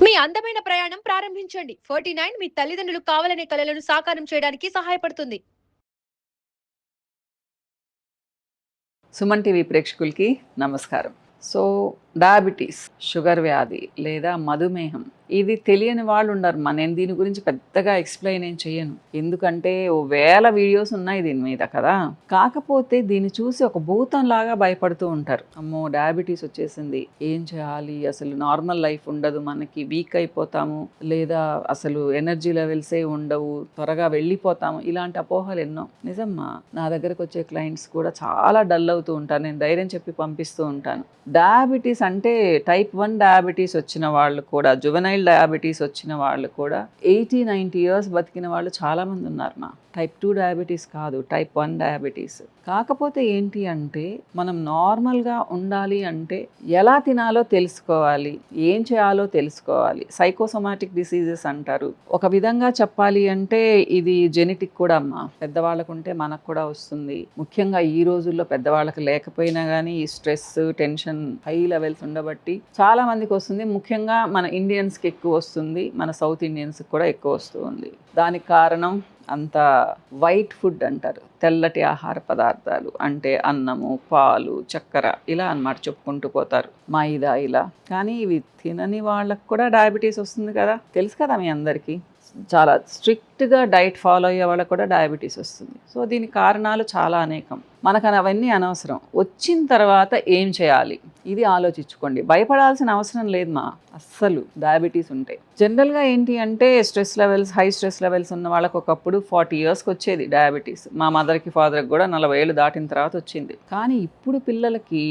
మీ అందమైన ప్రయాణం ప్రారంభించండి. 49 మీ తల్లిదండ్రులు కావాలనే కలలను సాకారం చేయడానికి సహాయపడుతుంది. సుమన్ టీవీ ప్రేక్షకులకి నమస్కారం. సో డయాబెటీస్, షుగర్ వ్యాధి లేదా మధుమేహం ఇది తెలియని వాళ్ళు ఉండరు. నేను దీని గురించి పెద్దగా ఎక్స్ప్లెయిన్ ఏం చేయను, ఎందుకంటే వేల వీడియోస్ ఉన్నాయి దీని మీద కదా. కాకపోతే దీన్ని చూసి ఒక భూతంలాగా భయపడుతూ ఉంటారు. అమ్మో డయాబెటీస్ వచ్చేసింది, ఏం చేయాలి, అసలు నార్మల్ లైఫ్ ఉండదు మనకి, వీక్ అయిపోతాము, లేదా అసలు ఎనర్జీ లెవెల్సే ఉండవు, త్వరగా వెళ్ళిపోతాము, ఇలాంటి అపోహలు ఎన్నో. నిజమ్మా, నా దగ్గరకు వచ్చే క్లయింట్స్ కూడా చాలా డల్ అవుతూ ఉంటారు. నేను ధైర్యం చెప్పి పంపిస్తూ ఉంటాను. డయాబెటీస్ అంటే టైప్ 1 డయాబెటీస్ వచ్చిన వాళ్ళు కూడా, జువెనైల్ డయాబెటీస్ వచ్చిన వాళ్ళు కూడా 80-90 ఇయర్స్ బతికిన వాళ్ళు చాలామంది ఉన్నారు. టైప్ 2 డయాబెటీస్ కాదు, టైప్ 1 డయాబెటీస్. కాకపోతే ఏంటి అంటే మనం నార్మల్గా ఉండాలి అంటే ఎలా తినాలో తెలుసుకోవాలి, ఏం చేయాలో తెలుసుకోవాలి. సైకోసోమాటిక్ డిసీజెస్ అంటారు. ఒక విధంగా చెప్పాలి అంటే ఇది జెనెటిక్ కూడా అమ్మా. పెద్దవాళ్ళకు ఉంటే మనకు కూడా వస్తుంది. ముఖ్యంగా ఈ రోజుల్లో పెద్దవాళ్ళకి లేకపోయినా కానీ ఈ స్ట్రెస్, టెన్షన్ హై లెవెల్స్ ఉండబట్టి చాలా మందికి వస్తుంది. ముఖ్యంగా మన ఇండియన్స్కి ఎక్కువ వస్తుంది, మన సౌత్ ఇండియన్స్కి కూడా ఎక్కువ వస్తుంది. దానికి కారణం అంత వైట్ ఫుడ్ అంటారు, తెల్లటి ఆహార పదార్థాలు అంటే అన్నము, పాలు, చక్కెర ఇలా అన్నమాట చెప్పుకుంటూ పోతారు, మైదా ఇలా. కానీ ఇవి తినని వాళ్ళకు కూడా డయాబెటీస్ వస్తుంది కదా, తెలుసు కదా మీ అందరికీ. చాలా స్ట్రిక్ట్గా డైట్ ఫాలో అయ్యే వాళ్ళకు కూడా డయాబెటీస్ వస్తుంది. సో దీనికి కారణాలు చాలా అనేకం. మనకు అవన్నీ అనవసరం. వచ్చిన తర్వాత ఏం చేయాలి ఇది ఆలోచించుకోండి. భయపడాల్సిన అవసరం లేదు అస్సలు డయాబెటీస్ ఉంటే. జనరల్గా ఏంటి అంటే stress levels, high stress levels ఉన్న వాళ్ళకు ఒకప్పుడు 40 ఇయర్స్కి వచ్చేది డయాబెటీస్. మా మదర్కి, ఫాదర్కి కూడా 40 ఏళ్ళు దాటిన తర్వాత వచ్చింది. కానీ ఇప్పుడు పిల్లలకి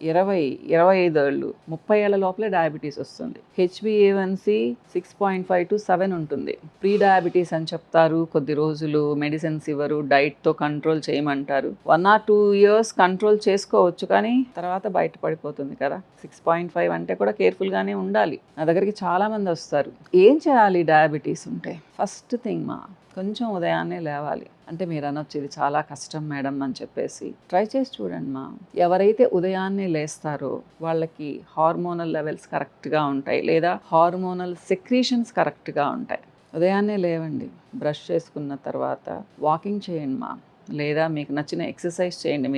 20-25 ఏళ్ళు, 30 ఏళ్ళ లోపలే డయాబెటీస్ వస్తుంది. HbA1c 6.5 to 7 ఉంటుంది. ప్రీ డయాబెటీస్ అని చెప్తారు. కొద్ది రోజులు మెడిసిన్స్ ఇవ్వరు, డైట్తో కంట్రోల్ చేయమంటారు. 1 or 2 ఇయర్స్ కంట్రోల్ చేసుకోవచ్చు, కానీ తర్వాత బయటపడిపోతుంది కదా. 6.5 అంటే కూడా కేర్ఫుల్గానే ఉండాలి. నా దగ్గరికి చాలామంది వస్తారు, ఏం చేయాలి డయాబెటీస్ ఉంటే. ఫస్ట్ థింగ్ కొంచెం ఉదయాన్నే లేవాలి. అంటే మీరు అనొచ్చు ఇది చాలా కష్టం మేడం అని చెప్పేసి. ట్రై చేసి చూడండి ఎవరైతే ఉదయాన్నే లేస్తారో వాళ్ళకి హార్మోనల్ లెవెల్స్ కరెక్ట్గా ఉంటాయి, లేదా హార్మోనల్ సెక్రీషన్స్ కరెక్ట్గా ఉంటాయి. ఉదయాన్నే లేవండి, బ్రష్ చేసుకున్న తర్వాత వాకింగ్ చేయండి లేదా మీకు నచ్చిన ఎక్సర్సైజ్ చేయండి.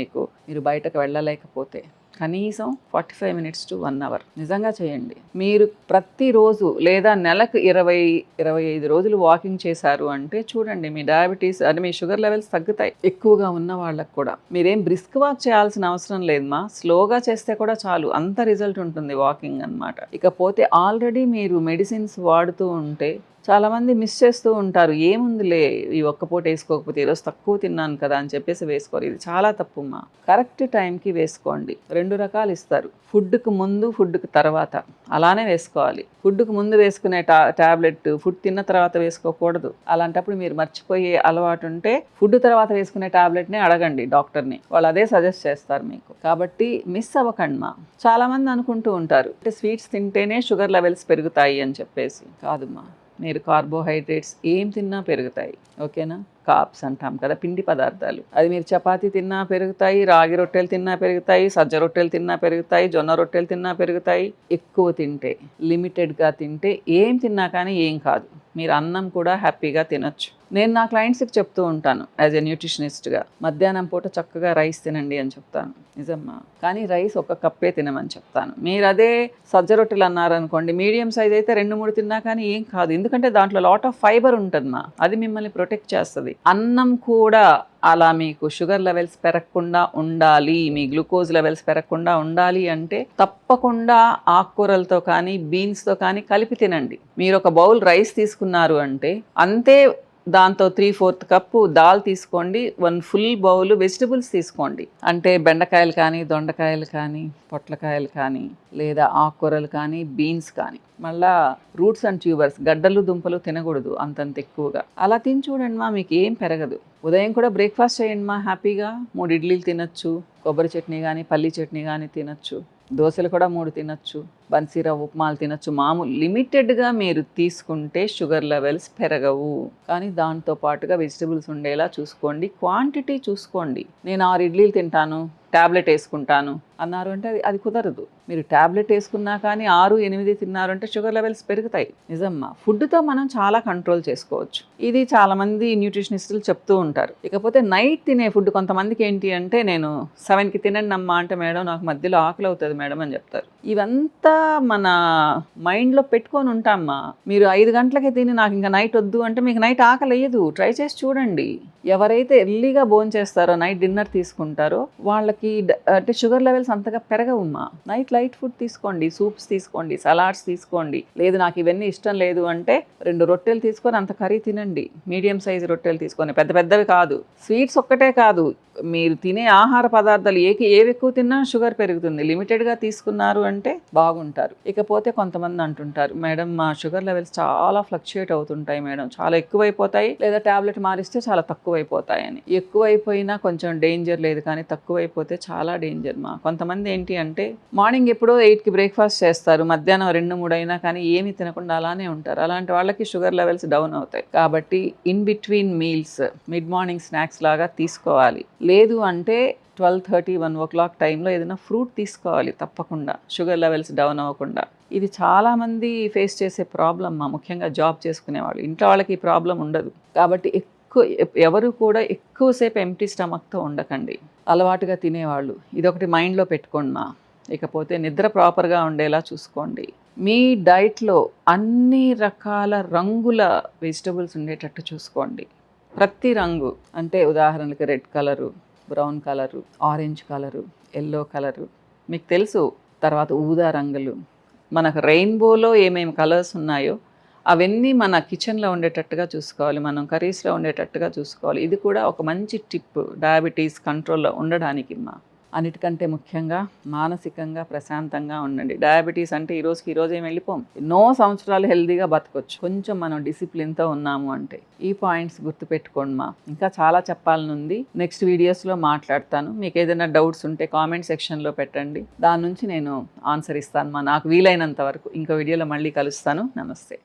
మీరు బయటకు వెళ్ళలేకపోతే కనీసం 45 minutes to 1 hour నిజంగా చేయండి. మీరు ప్రతిరోజు లేదా నెలకు 20-25 రోజులు వాకింగ్ చేశారు అంటే చూడండి మీ డయాబెటీస్ అంటే మీ షుగర్ లెవెల్స్ తగ్గుతాయి. ఎక్కువగా ఉన్న వాళ్ళకు కూడా మీరేం బ్రిస్క్ వాక్ చేయాల్సిన అవసరం లేదు స్లోగా చేస్తే కూడా చాలు, అంత రిజల్ట్ ఉంటుంది వాకింగ్ అన్నమాట. ఇకపోతే ఆల్రెడీ మీరు మెడిసిన్స్ వాడుతూ ఉంటే చాలామంది మిస్ చేస్తూ ఉంటారు. ఏముందిలే ఈ ఒక్క పూట వేసుకోకపోతే, ఈరోజు తక్కువ తిన్నాను కదా అని చెప్పేసి వేసుకోరు. ఇది చాలా తప్పుమ్మా. కరెక్ట్ టైంకి వేసుకోండి. 2 రకాలు ఇస్తారు, ఫుడ్కి ముందు, ఫుడ్కి తర్వాత. అలానే వేసుకోవాలి. ఫుడ్కి ముందు వేసుకునే టాబ్లెట్ ఫుడ్ తిన్న తర్వాత వేసుకోకూడదు. అలాంటప్పుడు మీరు మర్చిపోయే అలవాటు ఉంటే ఫుడ్ తర్వాత వేసుకునే టాబ్లెట్ని అడగండి డాక్టర్ని, వాళ్ళు అదే సజెస్ట్ చేస్తారు మీకు. కాబట్టి మిస్ అవ్వకండి చాలామంది అనుకుంటూ ఉంటారు అంటే స్వీట్స్ తింటేనే షుగర్ లెవెల్స్ పెరుగుతాయి అని చెప్పేసి. కాదుమ్మా, మీరు కార్బోహైడ్రేట్స్ ఏం తిన్నా పెరుగుతాయి, ఓకేనా. కార్బ్స్ అంటాం కదా, పిండి పదార్థాలు. అది మీరు చపాతీ తిన్నా పెరుగుతాయి, రాగి రొట్టెలు తిన్నా పెరుగుతాయి, సజ్జ రొట్టెలు తిన్నా పెరుగుతాయి, జొన్న రొట్టెలు తిన్నా పెరుగుతాయి. ఎక్కువ తింటే, లిమిటెడ్గా తింటే ఏం తిన్నా కానీ ఏం కాదు. మీరు అన్నం కూడా హ్యాపీగా తినొచ్చు. నేను నా క్లయింట్స్కి చెప్తూ ఉంటాను యాజ్ ఎ న్యూట్రిషనిస్ట్గా, మధ్యాహ్నం పూట చక్కగా రైస్ తినండి అని చెప్తాను. నిజమ్మా, కానీ రైస్ 1 కప్పే తినమని చెప్తాను. మీరు అదే సజ్జ రొట్టెలు అన్నారనుకోండి, మీడియం సైజ్ అయితే 2-3 తిన్నా కానీ ఏం కాదు, ఎందుకంటే దాంట్లో లాట్ ఆఫ్ ఫైబర్ ఉంటుంది అది మిమ్మల్ని ప్రొటెక్ట్ చేస్తుంది. అన్నం కూడా అలా మీకు షుగర్ లెవెల్స్ పెరగకుండా ఉండాలి, మీ గ్లూకోజ్ లెవెల్స్ పెరగకుండా ఉండాలి అంటే తప్పకుండా ఆకుకూరలతో కానీ బీన్స్తో కానీ కలిపి తినండి. మీరు ఒక బౌల్ రైస్ తీసుకున్నారు అంటే అంతే, దాంతో 3/4 కప్పు దాల్ తీసుకోండి, 1 full బౌల్ వెజిటబుల్స్ తీసుకోండి. అంటే బెండకాయలు కానీ, దొండకాయలు కానీ, పొట్లకాయలు కానీ, లేదా ఆకుకూరలు కానీ, బీన్స్ కానీ. మళ్ళా రూట్స్ అండ్ ట్యూబర్స్, గడ్డలు దుంపలు తినకూడదు అంతంత ఎక్కువగా. అలా తిని చూడండి మీకు ఏం పెరగదు. ఉదయం కూడా బ్రేక్ఫాస్ట్ చేయండి హ్యాపీగా. 3 ఇడ్లీలు తినచ్చు, కొబ్బరి చట్నీ కానీ, పల్లీ చట్నీ కానీ తినచ్చు, దోశలు కూడా 3 తినచ్చు. బన్సీ రవ్వ ఉప్మాలు తినొచ్చు, మామూలు లిమిటెడ్గా మీరు తీసుకుంటే షుగర్ లెవెల్స్ పెరగవు. కానీ దాంతో పాటుగా వెజిటబుల్స్ ఉండేలా చూసుకోండి, క్వాంటిటీ చూసుకోండి. నేను 6 ఇడ్లీలు తింటాను, ట్యాబ్లెట్ వేసుకుంటాను అన్నారు అంటే అది కుదరదు. మీరు ట్యాబ్లెట్ వేసుకున్నా కానీ 6, 8 తిన్నారు అంటే షుగర్ లెవెల్స్ పెరుగుతాయి. నిజమ్మా, ఫుడ్తో మనం చాలా కంట్రోల్ చేసుకోవచ్చు. ఇది చాలామంది న్యూట్రిషనిస్టులు చెప్తూ ఉంటారు. ఇకపోతే నైట్ తినే ఫుడ్ కొంతమందికి ఏంటి అంటే, నేను 7కి తినండి అమ్మా అంటే, మేడం నాకు మధ్యలో ఆకలి అవుతుంది మేడం అని చెప్తారు. ఇవంతా మన మైండ్లో పెట్టుకొని ఉంటామ్మా. మీరు 5 గంటలకే తిని నాకు ఇంకా నైట్ వద్దు అంటే మీకు నైట్ ఆకలి వేయదు. ట్రై చేసి చూడండి. ఎవరైతే ఎర్లీగా భోంచేస్తారో, నైట్ డిన్నర్ తీసుకుంటారో వాళ్ళకి అంటే షుగర్ లెవెల్స్ అంతగా పెరగవమ్మా. నైట్ లైట్ ఫుడ్ తీసుకోండి, సూప్స్ తీసుకోండి, సలాడ్స్ తీసుకోండి. లేదు నాకు ఇవన్నీ ఇష్టం లేదు అంటే 2 రొట్టెలు తీసుకొని అంత కర్రీ తినండి. మీడియం సైజు రొట్టెలు తీసుకొని, పెద్ద పెద్దవి కాదు. స్వీట్స్ ఒక్కటే కాదు, మీరు తినే ఆహార పదార్థాలు ఏవి ఎక్కువ తిన్నా షుగర్ పెరుగుతుంది. లిమిటెడ్గా తీసుకున్నారు అంటే బాగుంటారు. ఇకపోతే కొంతమంది అంటుంటారు, మేడం మా షుగర్ లెవెల్స్ చాలా ఫ్లక్చుయేట్ అవుతుంటాయి మేడం, చాలా ఎక్కువైపోతాయి, లేదా ట్యాబ్లెట్ మారిస్తే చాలా తక్కువైపోతాయని. ఎక్కువైపోయినా కొంచెం డేంజర్ లేదు, కానీ తక్కువైపోతే చాలా డేంజర్ మా. కొంతమంది ఏంటి అంటే మార్నింగ్ ఎప్పుడో 8కి బ్రేక్ఫాస్ట్ చేస్తారు, మధ్యాహ్నం 2-3 అయినా కానీ ఏమీ తినకుండా అలానే ఉంటారు. అలాంటి వాళ్ళకి షుగర్ లెవెల్స్ డౌన్ అవుతాయి. కాబట్టి in between meals mid morning snacks లాగా తీసుకోవాలి. లేదు అంటే 12:30, 1 o'clock టైంలో ఏదైనా ఫ్రూట్ తీసుకోవాలి తప్పకుండా, షుగర్ లెవెల్స్ డౌన్ అవ్వకుండా. ఇది చాలామంది ఫేస్ చేసే ప్రాబ్లమ్ మా, ముఖ్యంగా జాబ్ చేసుకునేవాళ్ళు. ఇంట్లో వాళ్ళకి ఈ ప్రాబ్లం ఉండదు. కాబట్టి ఎవరు కూడా ఎక్కువసేపు ఎంప్టీ స్టమక్తో ఉండకండి. అలవాటుగా తినేవాళ్ళు ఇదొకటి మైండ్లో పెట్టుకోండి మా. ఇకపోతే నిద్ర ప్రాపర్గా ఉండేలా చూసుకోండి. మీ డైట్లో అన్ని రకాల రంగుల వెజిటబుల్స్ ఉండేటట్టు చూసుకోండి. ప్రతి రంగు అంటే ఉదాహరణకి red colour, brown colour, orange colour, yellow colour మీకు తెలుసు. తర్వాత ఊదా రంగులు, మనకు రెయిన్బోలో ఏమేమి కలర్స్ ఉన్నాయో అవన్నీ మన కిచెన్లో ఉండేటట్టుగా చూసుకోవాలి, మనం కర్రీస్లో ఉండేటట్టుగా చూసుకోవాలి. ఇది కూడా ఒక మంచి టిప్ డయాబెటీస్ కంట్రోల్లో ఉండడానికి మా. అన్నిటికంటే ముఖ్యంగా మానసికంగా ప్రశాంతంగా ఉండండి. డయాబెటీస్ అంటే ఈ రోజు ఏం వెళ్ళిపోం, ఎన్నో సంవత్సరాలు హెల్తీగా బతకొచ్చు, కొంచెం మనం డిసిప్లిన్తో ఉన్నాము అంటే. ఈ పాయింట్స్ గుర్తుపెట్టుకోండి మా. ఇంకా చాలా చెప్పాలనుంది, నెక్స్ట్ వీడియోస్లో మాట్లాడతాను. మీకు ఏదైనా డౌట్స్ ఉంటే కామెంట్ సెక్షన్లో పెట్టండి, దాని నుంచి నేను ఆన్సర్ ఇస్తాను మా, నాకు వీలైనంత వరకు. ఇంకో వీడియోలో మళ్ళీ కలుస్తాను. నమస్తే.